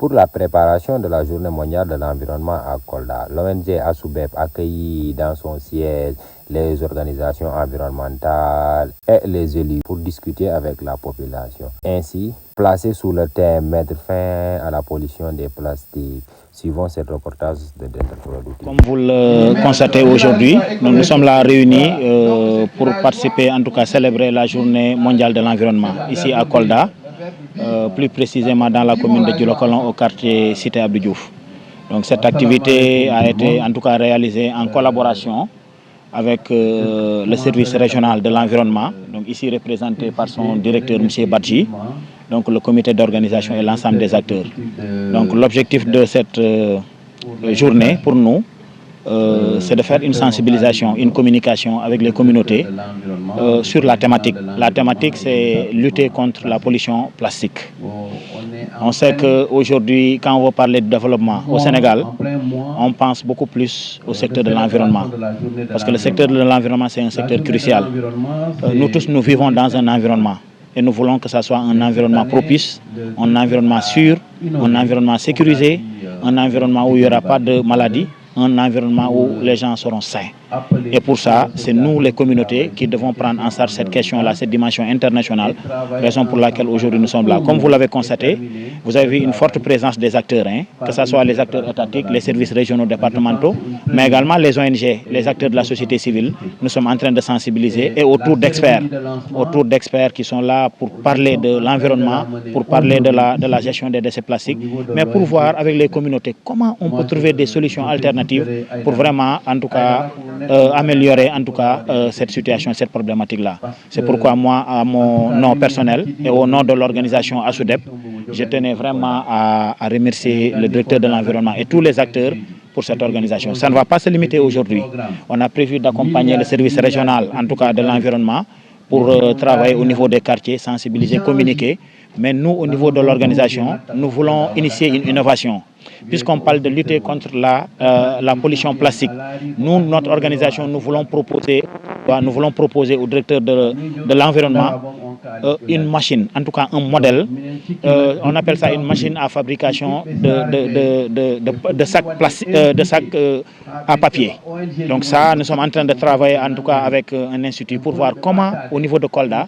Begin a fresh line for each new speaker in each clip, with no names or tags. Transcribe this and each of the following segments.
Pour la préparation de la Journée mondiale de l'environnement à Kolda, l'ONG ASUBEP accueillit dans son siège les organisations environnementales et les élus pour discuter avec la population. Ainsi, placé sous le thème mettre fin à la pollution des plastiques. Suivons ce reportage de Dental.
Comme vous le constatez aujourd'hui, nous sommes là réunis pour participer, en tout cas célébrer la Journée mondiale de l'environnement ici à Kolda, plus précisément dans la commune de Djilokolon au quartier Cité Abdou Diouf. Donc cette activité a été en tout cas réalisée en collaboration avec le service régional de l'environnement, donc ici représenté par son directeur M. Badji, donc le comité d'organisation et l'ensemble des acteurs. Donc l'objectif de cette journée pour nous, c'est de faire une sensibilisation, une communication avec les communautés sur la thématique. La thématique, c'est lutter contre la pollution plastique. On sait qu'aujourd'hui, quand on veut parler de développement au Sénégal, on pense beaucoup plus au secteur de l'environnement. Parce que le secteur de l'environnement, c'est un secteur crucial. Nous tous, nous vivons dans un environnement. Et nous voulons que ce soit un environnement propice, un environnement sûr, un environnement sécurisé, un environnement où il n'y aura pas de maladies, un environnement où les gens seront sains. Et pour ça, c'est nous, les communautés, qui devons prendre en charge cette question-là, cette dimension internationale, raison pour laquelle aujourd'hui nous sommes là. Comme vous l'avez constaté, vous avez vu une forte présence des acteurs, que ce soit les acteurs étatiques, les services régionaux, départementaux, mais également les ONG, les acteurs de la société civile. Nous sommes en train de sensibiliser et autour d'experts qui sont là pour parler de l'environnement, pour parler de la gestion des déchets plastiques, mais pour voir avec les communautés comment on peut trouver des solutions alternatives pour vraiment, en tout cas, améliorer en tout cas cette situation, cette problématique-là. C'est pourquoi moi, à mon nom personnel et au nom de l'organisation ASUDEP, je tenais vraiment à remercier le directeur de l'environnement et tous les acteurs pour cette organisation. Ça ne va pas se limiter aujourd'hui. On a prévu d'accompagner le service régional, en tout cas de l'environnement, pour travailler au niveau des quartiers, sensibiliser, communiquer. Mais nous, au niveau de l'organisation, nous voulons initier une innovation. Puisqu'on parle de lutter contre la pollution plastique, nous, notre organisation, nous voulons proposer au directeur de l'environnement une machine, en tout cas un modèle. On appelle ça une machine à fabrication de sacs à papier. Donc ça, nous sommes en train de travailler en tout cas avec un institut pour voir comment, au niveau de Kolda,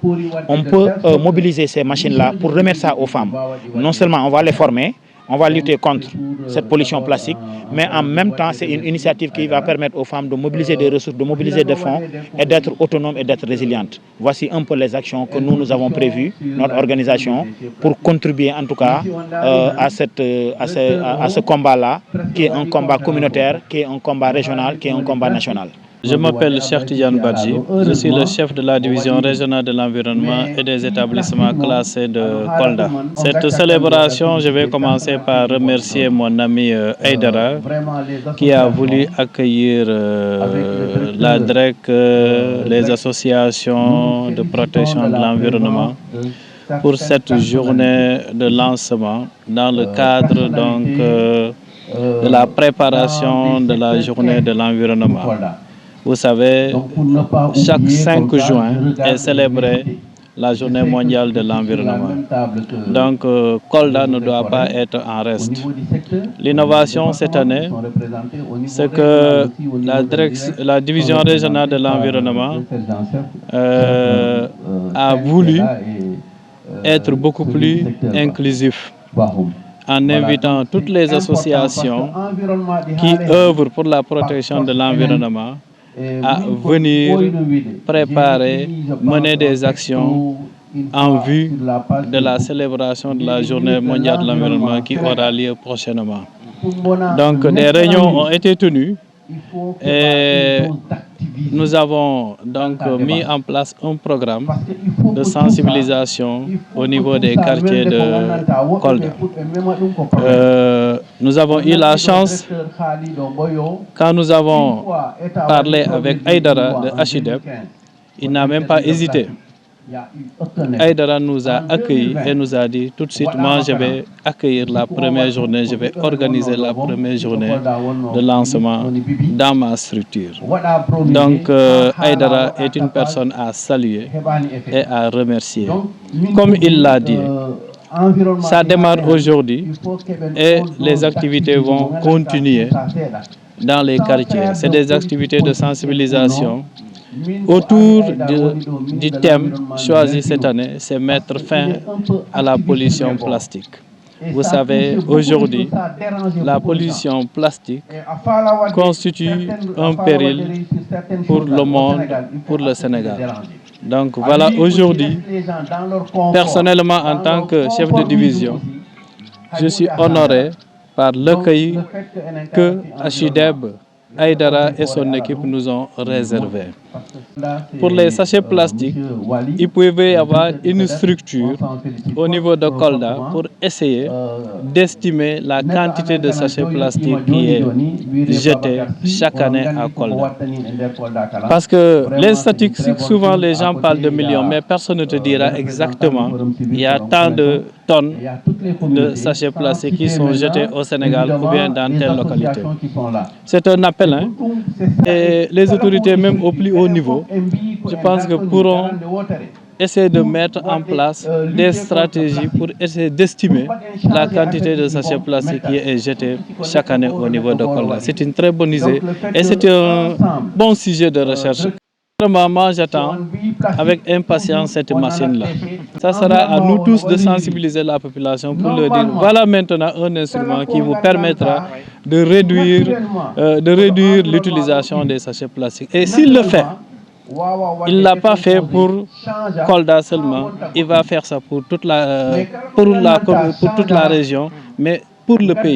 on peut mobiliser ces machines-là pour remettre ça aux femmes. Non seulement on va les former, on va lutter contre cette pollution plastique, mais en même temps, c'est une initiative qui va permettre aux femmes de mobiliser des ressources, de mobiliser des fonds et d'être autonomes et d'être résilientes. Voici un peu les actions que nous avons prévues, notre organisation, pour contribuer en tout cas à ce combat-là, qui est un combat communautaire, qui est un combat régional, qui est un combat national.
Je m'appelle Cheikh Tidiane Badji, je suis le chef de la division régionale de l'environnement et des établissements classés de Kolda. Cette célébration, je vais commencer par remercier mon ami Aïdara qui a voulu accueillir la DREC, les associations de protection de l'environnement pour cette journée de lancement dans le cadre donc, de la préparation de la journée de l'environnement. Vous savez, chaque 5 juin est célébrée la journée mondiale de l'environnement. Donc, Kolda ne doit pas être en reste. L'innovation cette année, c'est que la division régionale de l'environnement a voulu être beaucoup plus inclusif en invitant toutes les associations qui œuvrent pour la protection de l'environnement à venir préparer, mener des actions en vue de la célébration de la journée mondiale de l'environnement qui aura lieu prochainement. Donc des réunions ont été tenues et nous avons donc mis en place un programme de sensibilisation au niveau des quartiers de Kolda. Nous avons eu la chance, quand nous avons parlé avec Aïdara de Ashidep, il n'a même pas hésité. Aïdara nous a accueillis et nous a dit tout de suite, moi je vais accueillir la première journée, je vais organiser la première journée de lancement dans ma structure. Donc Aïdara est une personne à saluer et à remercier. Comme il l'a dit, Ça démarre aujourd'hui et les activités vont continuer dans les quartiers. C'est des activités de sensibilisation autour du thème choisi cette année, c'est mettre fin à la pollution plastique. Vous savez, aujourd'hui, la pollution plastique constitue un péril pour le monde, pour le Sénégal. Donc voilà, aujourd'hui, personnellement en tant que chef de division, je suis honoré par l'accueil que Achideb Aïdara et son équipe nous ont réservé. Pour les sachets plastiques, il pouvait y avoir une structure au niveau de Kolda pour essayer d'estimer la quantité de sachets plastiques qui est jetée chaque année à Kolda. Parce que les statistiques, souvent les gens parlent de millions, mais personne ne te dira exactement il y a tant de tonnes de sachets plastiques qui sont jetés au Sénégal ou bien dans telle localité. C'est un appel, hein, et les autorités même au plus haut niveau, je pense que pourront essayer de mettre en place des stratégies pour essayer d'estimer la quantité de sachets plastiques qui est jetée chaque année au niveau de Kolda. C'est une très bonne idée et c'est un bon sujet de recherche. Moi, j'attends avec impatience cette machine-là. Ça sera à nous tous de sensibiliser la population pour leur dire voilà maintenant un instrument qui vous permettra de réduire l'utilisation des sachets plastiques. Et s'il le fait, il ne l'a pas fait pour Kolda seulement, il va faire ça pour toute la région, mais pour le pays.